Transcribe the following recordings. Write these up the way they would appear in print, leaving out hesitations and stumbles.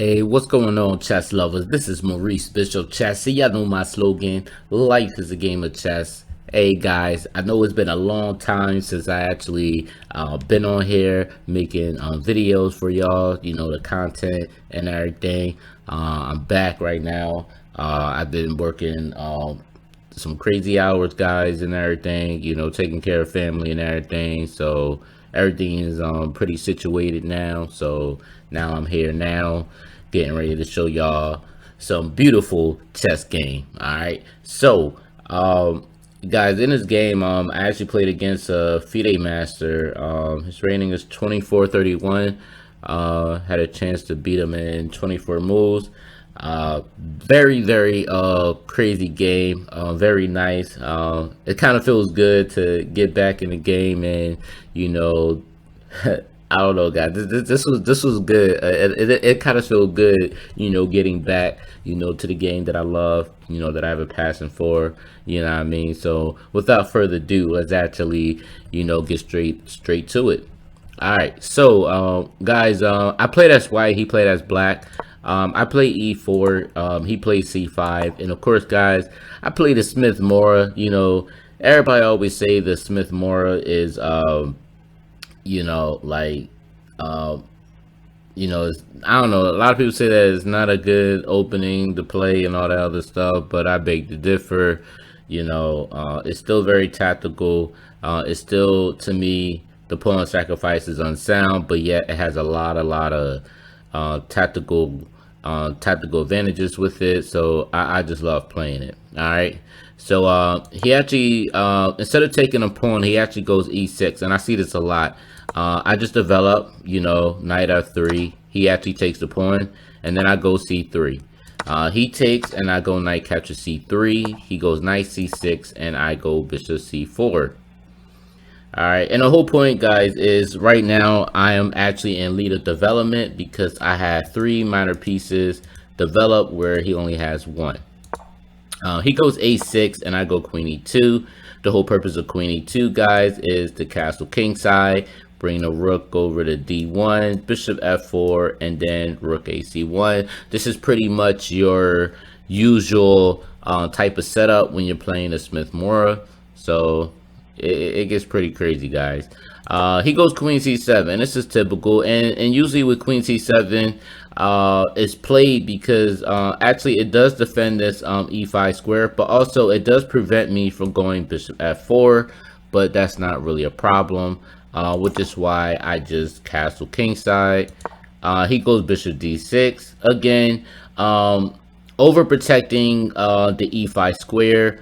Hey, what's going on, chess lovers? This is Maurice Bishop Chess. See, y'all know my slogan: life is a game of chess. Hey guys, I know it's been a long time since I actually been on here making videos for y'all. You know, the content and everything. I'm back right now. I've been working some crazy hours, guys, and everything. You know, taking care of family and everything. So everything is pretty situated now. So now I'm here now, getting ready to show y'all some beautiful chess game. All right. So guys, in this game, I actually played against a FIDE master. His rating is 24-31. Had a chance to beat him in 24 moves. Very crazy game. Very nice. It kind of feels good to get back in the game, and you know, I don't know, guys. This was good. It kind of feels good, you know, getting back, you know, to the game that I love, you know, that I have a passion for. You know what I mean? So without further ado, let's actually, you know, get straight to it. All right, so guys, I played as white. He played as black. I played e4. He played c5, and of course, guys, I played the Smith Mora. You know, everybody always say the Smith Mora is, you know, like, you know, I don't know. A lot of people say that it's not a good opening to play and all that other stuff, but I beg to differ. You know, it's still very tactical. It's still, to me, the pawn sacrifice is unsound, but yet it has a lot of tactical advantages with it. So I just love playing it. All right. So he actually, instead of taking a pawn, he actually goes e6, and I see this a lot. I just develop, you know, knight f3. He actually takes the pawn, and then I go c3. He takes, and I go knight captures c3. He goes knight c6, and I go bishop c4. All right, and the whole point, guys, is right now I am actually in lead of development because I have 3 minor pieces developed where he only has 1. He goes a6, and I go queen e2. The whole purpose of queen e2, guys, is to castle kingside, bring the rook over to d1, bishop f4, and then rook ac1. This is pretty much your usual type of setup when you're playing a Smith Mora. So it gets pretty crazy, guys. He goes queen c7. This is typical, and usually with queen c7, it's played because actually it does defend this e5 square, but also it does prevent me from going bishop f4. But that's not really a problem, which is why I just castle kingside. He goes bishop d6 again, overprotecting the e5 square.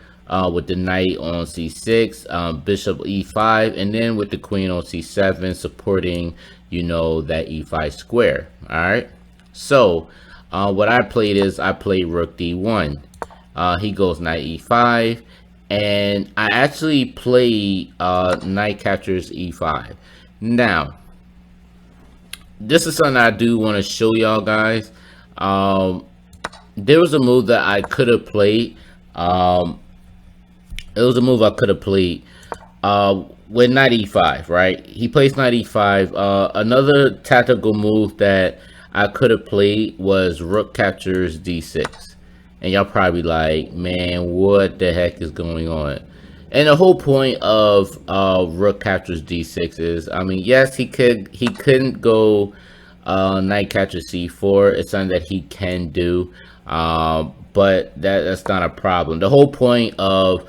With the knight on c6, bishop e5, and then with the queen on c7, supporting, you know, that e5 square. All right. So what I played is I played rook d1. He goes knight e5, and I actually played knight captures e5. Now, this is something I do want to show y'all, guys. There was a move that I could have played. It was a move I could have played with knight e5, right? He plays knight e5. Another tactical move that I could have played was rook captures d6. And y'all probably like, man, what the heck is going on? And the whole point of rook captures d6 is, I mean, yes, he couldn't go knight captures c4. It's something that he can do, but that's not a problem. The whole point of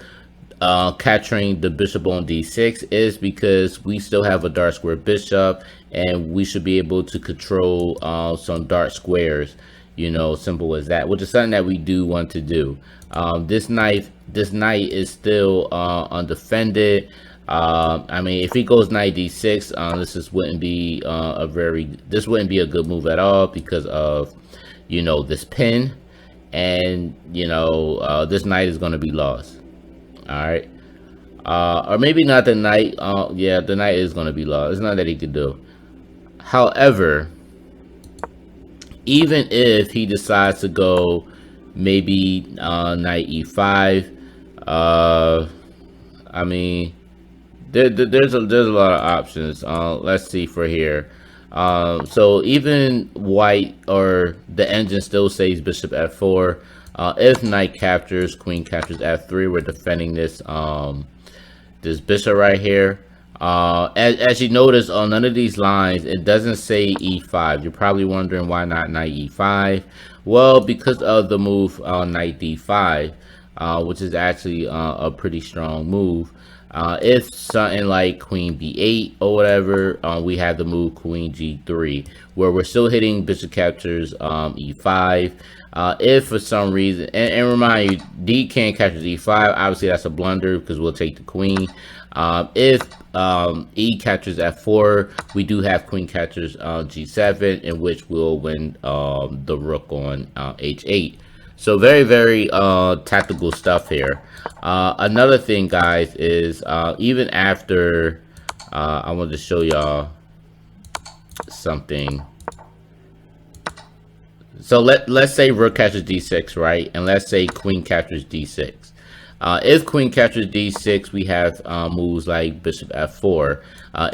capturing the bishop on d6 is because we still have a dark square bishop, and we should be able to control some dark squares, you know, simple as that, which is something that we do want to do. This knight is still undefended. I mean, if he goes knight d6, this wouldn't be a good move at all because of, you know, this pin, and you know, this knight is going to be lost. All right, or maybe not the knight. Yeah, the knight is going to be lost. It's not that he could do. However, even if he decides to go maybe knight e5, I mean, there's a lot of options. Let's see for here. So even white or the engine still says bishop f4. If knight captures, queen captures f3, we're defending this bishop right here. As you notice on none of these lines, it doesn't say e5. You're probably wondering why not knight e5. Well, because of the move knight d5, which is actually a pretty strong move. If something like queen b8 or whatever, we have the move queen g3, where we're still hitting bishop captures e5. If for some reason, and remind you, d can't capture e5, obviously that's a blunder because we'll take the queen. If e captures f4, we do have queen captures g7, in which we'll win the rook on h8. So very, very tactical stuff here. Another thing, guys, is even after I wanted to show y'all something. So let's say rook captures d6, right? And let's say queen captures d6. If queen captures d6, we have moves like bishop f4.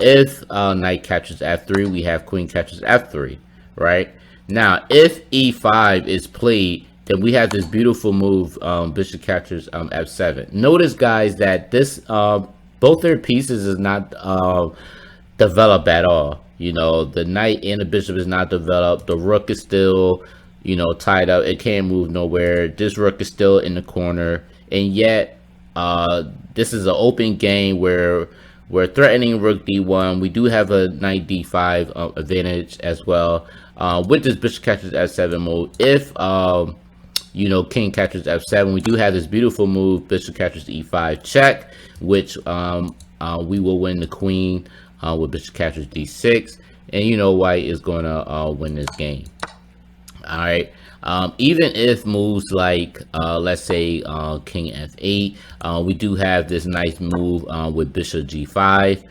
If knight captures f3, we have queen captures f3, right? Now, if e5 is played, then we have this beautiful move, bishop captures f7. Notice, guys, that this both their pieces is not developed at all. You know, the knight and the bishop is not developed. The rook is still, you know, tied up. It can't move nowhere. This rook is still in the corner. And yet, this is an open game where we're threatening rook d1. We do have a knight d5 advantage as well. With this bishop captures f7 mode, if you know, king captures f7, we do have this beautiful move, bishop captures e5 check, which we will win the queen with bishop captures d6, and you know white is going to win this game. All right. Even if moves like let's say king f8, we do have this nice move with bishop g5,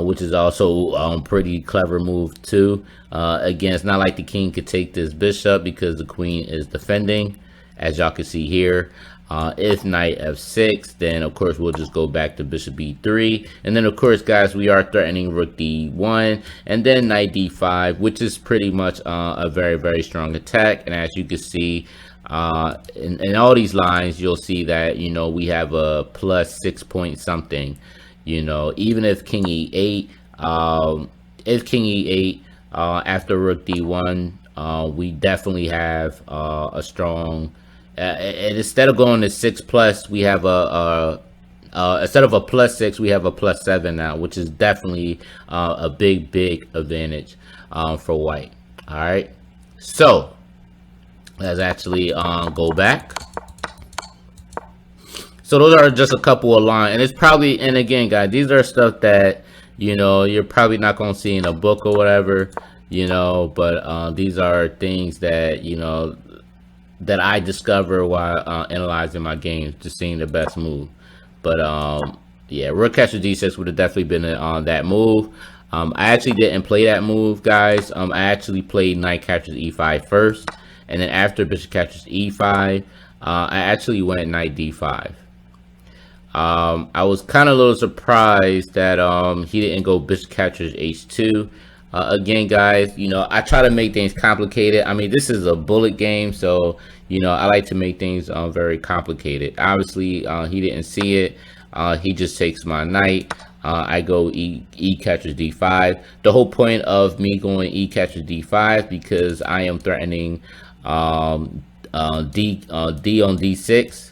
which is also pretty clever move too. Again, it's not like the king could take this bishop because the queen is defending, as y'all can see here. If knight f6, then of course we'll just go back to bishop b3, and then of course, guys, we are threatening rook d1 and then knight d5, which is pretty much a very, very strong attack. And as you can see in all these lines, you'll see that, you know, we have a plus 6 point something. You know, even if king e8, after rook d1, we definitely have a strong. And instead of going to 6+, we have instead of a +6, we have a +7 now, which is definitely a big advantage for white. All right, so let's actually go back. So those are just a couple of lines, and it's probably, and again, guys, these are stuff that, you know, you're probably not gonna see in a book or whatever, you know, but these are things that, you know, that I discover while analyzing my games, just seeing the best move. But yeah, rook captures d6 would have definitely been on that move. I actually didn't play that move, guys. I actually played knight captures e5 first, and then after bishop captures e5, I actually went knight d5. I was kind of a little surprised that he didn't go bishop captures h2. Again, guys, you know, I try to make things complicated. I mean, this is a bullet game, so, you know, I like to make things very complicated. Obviously, he didn't see it. He just takes my knight. I go e captures d5. The whole point of me going e captures d5 because I am threatening d on d6.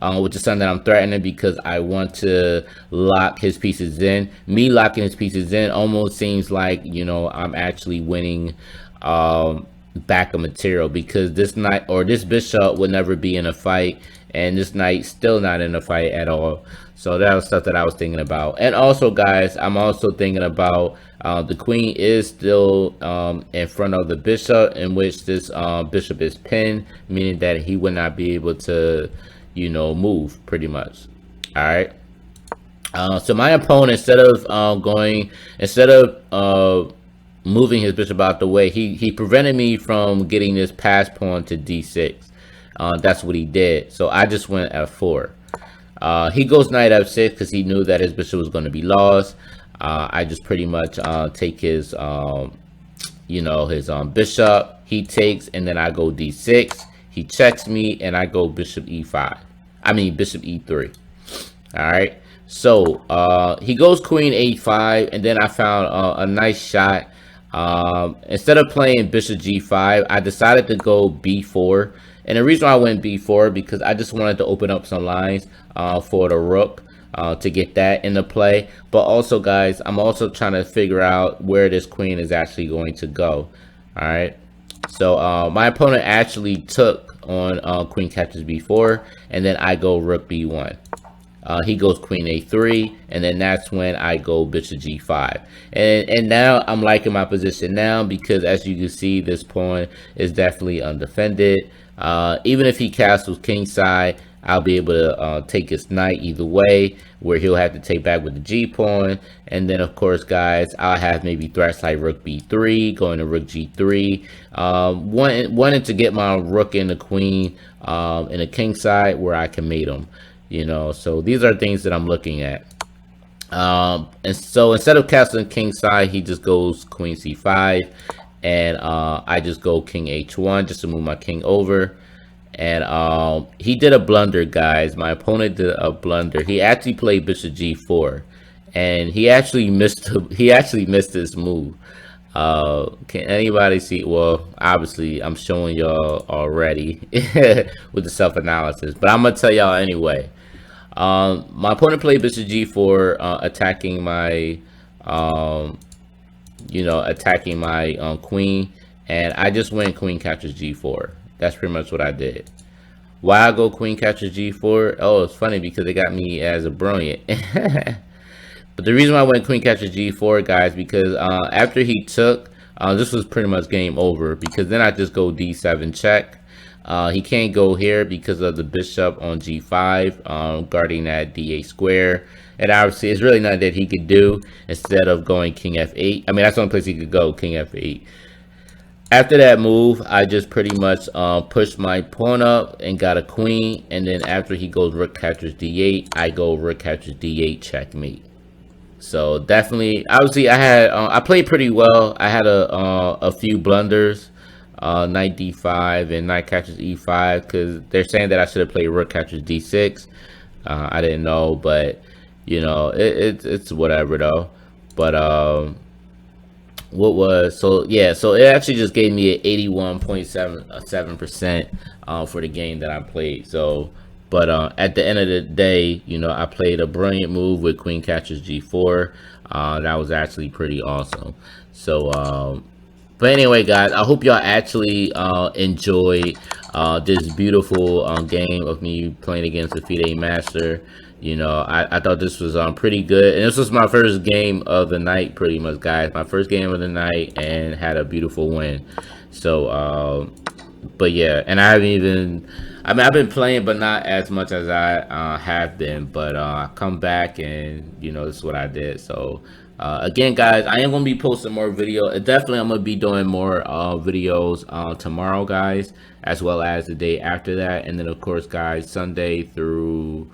Which is something that I'm threatening because I want to lock his pieces in. Me locking his pieces in almost seems like, you know, I'm actually winning back of material, because this knight or this bishop would never be in a fight, and this knight still not in a fight at all. So that was stuff that I was thinking about. And also, guys, I'm also thinking about the queen is still in front of the bishop, in which this bishop is pinned, meaning that he would not be able to, you know, move pretty much. All right. So my opponent, instead of moving his bishop out the way, he prevented me from getting this pass pawn to d6. That's what he did. So I just went f4. He goes knight f6 because he knew that his bishop was going to be lost. I just pretty much take his you know, his bishop. He takes, and then I go d6. He checks me, and I go bishop e5. I mean bishop e3. All right. So he goes queen a5, and then I found a nice shot. Instead of playing bishop g5, I decided to go b4. And the reason why I went b4 because I just wanted to open up some lines for the rook. To get that into play, but also guys, I'm also trying to figure out where this queen is actually going to go. All right, so my opponent actually took on queen captures b4, and then I go rook b1. He goes queen a3, and then that's when I go bishop g5. And now I'm liking my position now, because as you can see, this pawn is definitely undefended. Even if he castles kingside, I'll be able to take his knight either way, where he'll have to take back with the g pawn. And then of course guys, I'll have maybe threats like rook b3, going to rook g3, wanting to get my rook and the queen in a king side where I can mate them, you know. So these are things that I'm looking at. And so instead of castling king side, he just goes queen c5, and I just go king h1 just to move my king over. And he did a blunder, guys. My opponent did a blunder. He actually played bishop g4, and he actually missed this move. Can anybody see? Well, obviously I'm showing y'all already with the self-analysis, but I'm gonna tell y'all anyway. My opponent played bishop g4, attacking my attacking my queen, and I just went queen captures g4. That's pretty much what I did. Why I go queen captures g4? Oh, it's funny because they got me as a brilliant. But the reason why I went queen captures g4, guys, because after he took, this was pretty much game over, because then I just go d7 check. He can't go here because of the bishop on g5, guarding that d8 square. And obviously, it's really nothing that he could do instead of going king f8. I mean, that's the only place he could go, king f8. After that move, I just pretty much pushed my pawn up and got a queen. And then after he goes rook captures d8, I go rook captures d8 checkmate. So definitely, obviously, I played pretty well. I had a few blunders, knight d5 and knight captures e5, because they're saying that I should have played rook captures d6. I didn't know, but you know, it's whatever though. But what was, so yeah, so it actually just gave me an 81.7% for the game that I played. So but at the end of the day, you know, I played a brilliant move with queen captures g4. That was actually pretty awesome. So but anyway guys, I hope y'all actually enjoyed this beautiful game of me playing against the FIDE master. You know, I thought this was pretty good, and this was my first game of the night, pretty much, guys. My first game of the night, and had a beautiful win. So, but yeah, and I haven't even, I mean, I've been playing, but not as much as I have been. But I come back, and you know, this is what I did. So, again, guys, I am gonna be posting more video. Definitely, I'm gonna be doing more videos tomorrow, guys, as well as the day after that, and then of course, guys, Sunday through.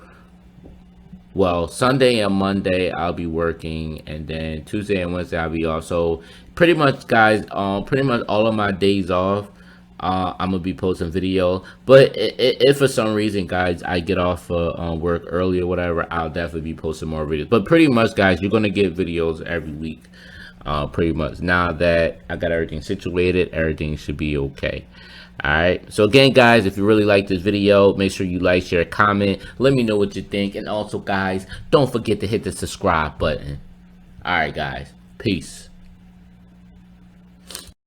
Well, Sunday and Monday I'll be working, and then Tuesday and Wednesday I'll be off. So pretty much, guys, pretty much all of my days off, I'm gonna be posting video. But if for some reason, guys, I get off work early or whatever, I'll definitely be posting more videos. But pretty much, guys, you're gonna get videos every week. Pretty much, now that I got everything situated, everything should be okay. Alright, so again, guys, if you really like this video, make sure you like, share, comment, let me know what you think. And also, guys, don't forget to hit the subscribe button. Alright, guys, peace.